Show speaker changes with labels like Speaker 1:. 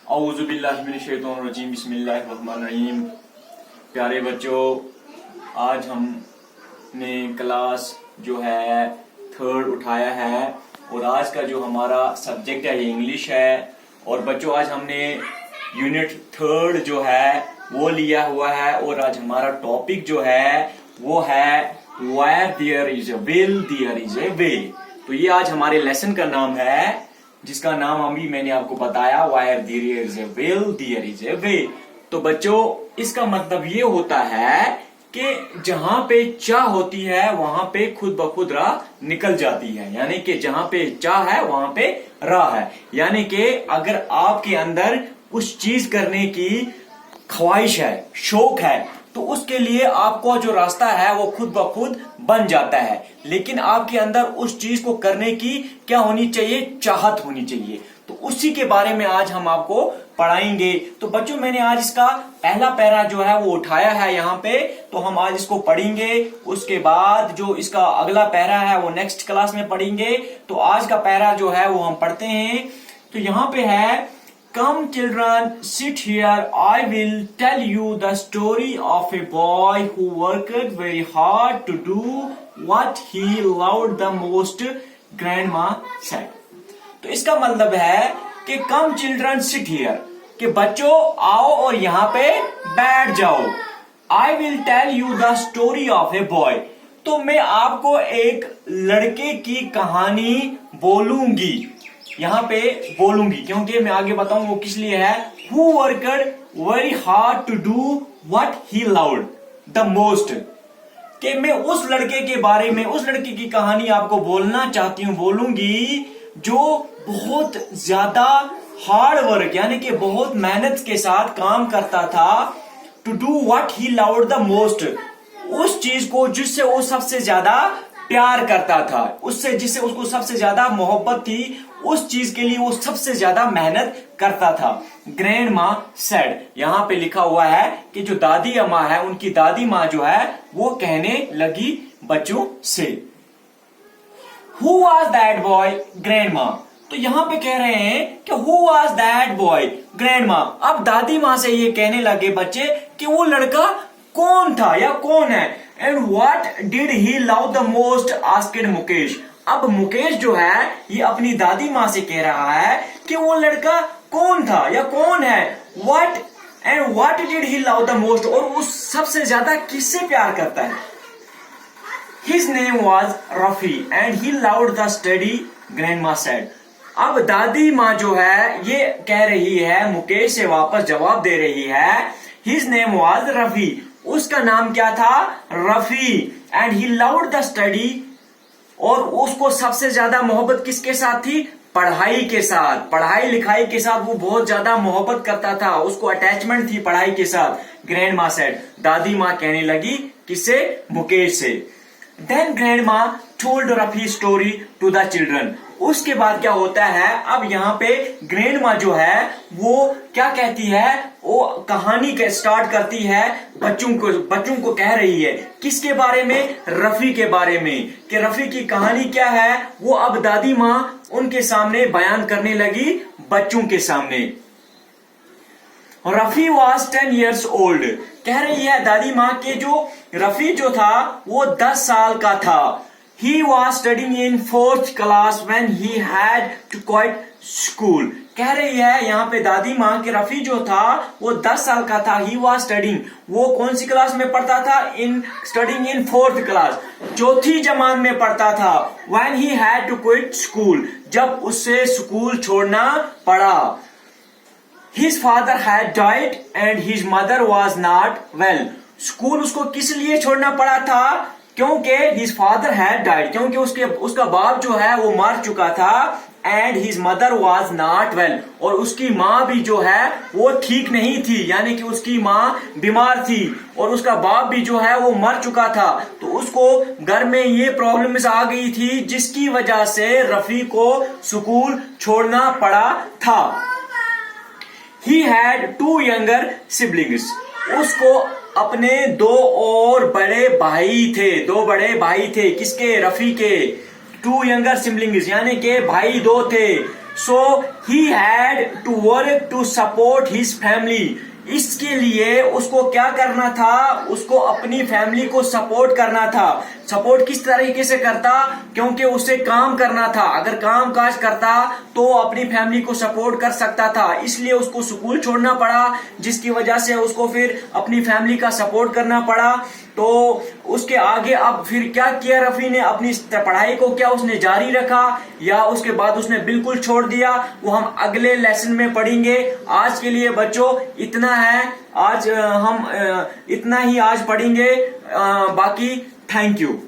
Speaker 1: औज़ुबिल्लाहिमिनश्शैतानिर्रजीम बिस्मिल्लाहिर्रहमानिर्रहीम। प्यारे बच्चों, आज हमने क्लास जो है थर्ड उठाया है और आज का जो हमारा सब्जेक्ट है ये इंग्लिश है। और बच्चों आज हमने यूनिट थर्ड जो है वो लिया हुआ है और आज हमारा टॉपिक जो है वो है where there is a will there is a way. तो ये आज हमारे लेसन का नाम है, जिसका नाम अभी मैंने आपको बताया, where there is a will there is a way. तो बच्चों इसका मतलब ये होता है कि जहां पे चाह होती है वहां पे खुद ब खुद राह निकल जाती है, यानी कि जहां पे चाह है वहां पे राह है। यानी कि अगर आपके अंदर उस चीज करने की ख्वाहिश है, शौक है, तो उसके लिए आपको जो रास्ता है वो खुद ब खुद बन जाता है। लेकिन आपके अंदर उस चीज को करने की क्या होनी चाहिए? चाहत होनी चाहिए। तो उसी के बारे में आज हम आपको पढ़ाएंगे। तो बच्चों मैंने आज इसका पहला पैरा जो है वो उठाया है यहाँ पे, तो हम आज इसको पढ़ेंगे। उसके बाद जो इसका अगला पैरा है वो नेक्स्ट क्लास में पढ़ेंगे। तो आज का पैरा जो है वो हम पढ़ते हैं। तो यहाँ पे है, Come children, sit here. I will tell you the story of a boy who worked very hard to do what he loved the most, grandma said. तो इसका मतलब है कि Come children, sit here, कि बच्चों आओ और यहाँ पे बैठ जाओ। I will tell you the story of a boy. तो मैं आपको एक लड़के की कहानी बोलूंगी, यहाँ पे बोलूंगी, क्योंकि मैं आगे बताऊं वो किस लिए है। Who worked very hard to do what he loved the most, कि मैं उस लड़के के बारे में, उस लड़के की कहानी आपको बोलना चाहती हूँ, बोलूंगी, जो बहुत ज्यादा हार्ड वर्क यानी कि बहुत मेहनत के साथ काम करता था। To do what he loved the most, उस चीज को जिससे वो सबसे ज्यादा प्यार करता था, उससे जिससे उसको सबसे ज्यादा मोहब्बत थी, उस चीज के लिए वो सबसे ज्यादा मेहनत करता था। ग्रैंड माँ सेड, यहाँ पे लिखा हुआ है कि जो दादी अम्मा है, उनकी दादी माँ जो है वो कहने लगी बच्चों से। Who was that boy, grand माँ? तो यहाँ पे कह रहे हैं कि Who was that boy, grand माँ। अब दादी माँ से ये कहने लगे बच्चे कि वो लड़का कौन था या कौन है। And what did he love the most, asked Mukesh. अब मुकेश जो है ये अपनी दादी माँ से कह रहा है कि वो लड़का कौन था या कौन है। what did he love the most, और वो सबसे ज्यादा किससे प्यार करता है। His name was Rafi and he loved the study, grandma said। अब दादी माँ जो है ये कह रही है, मुकेश से वापस जवाब दे रही है। His name was रफी, उसका नाम क्या था? Rafi. And he loved the study, और उसको सबसे ज्यादा मोहब्बत किसके साथ थी? पढ़ाई के साथ, पढ़ाई लिखाई के साथ वो बहुत ज्यादा मोहब्बत करता था, उसको अटैचमेंट थी पढ़ाई के साथ। ग्रैंड माँ सेड, दादी माँ कहने लगी, किससे? मुकेश से। Then grandma told Rafi story to the children. उसके बाद क्या होता है, अब यहाँ पे ग्रैंड माँ जो है वो क्या कहती है, वो कहानी के स्टार्ट करती है, बच्चों को कह रही है। किसके बारे में? रफी के बारे में, कि रफी की कहानी क्या है वो अब दादी माँ उनके सामने बयान करने लगी, बच्चों के सामने। रफी was 10 years old, कह रही है दादी माँ के जो रफी जो था वो 10 साल का था। He was studying in 4th class when he had to quit school, कह रही है यहाँ पे दादी माँ कि रफी जो था वो 10 साल का था। He was studying, वो कौन सी क्लास में पढ़ता था? Studying in 4th class, चौथी जमात में पढ़ता था। When he had to quit school, जब उससे स्कूल छोड़ना पड़ा। His father had died and his mother was not well, school उसको किस लिए छोड़ना पड़ा था? क्योंकि his father had died, क्योंकि उसका बाप जो है वो मर चुका था। and his mother was not well, और उसकी माँ भी जो है वो ठीक नहीं थी, यानी कि उसकी माँ बीमार थी और उसका बाप भी जो है वो मर चुका था। तो उसको घर में ये प्रॉब्लम्स आ गई थी जिसकी वजह से रफी को स्कूल छोड़ना पड़ा था। He had 2 younger siblings, उसको अपने 2 और बड़े भाई थे, 2 बड़े भाई थे। किसके? रफी के। 2 younger siblings, यानी के भाई 2 थे। So he had to work to support his family. इसके लिए उसको क्या करना था, उसको अपनी फैमिली को सपोर्ट करना था। सपोर्ट किस तरीके से करता, क्योंकि उसे काम करना था। अगर काम काज करता तो अपनी फैमिली को सपोर्ट कर सकता था, इसलिए उसको स्कूल छोड़ना पड़ा, जिसकी वजह से उसको फिर अपनी फैमिली का सपोर्ट करना पड़ा। तो उसके आगे अब फिर क्या किया रफी ने, अपनी पढ़ाई को क्या उसने जारी रखा या उसके बाद उसने बिल्कुल छोड़ दिया, वो हम अगले लेसन में पढ़ेंगे। आज के लिए बच्चों इतना है, आज हम इतना ही आज पढ़ेंगे, बाकी थैंक यू।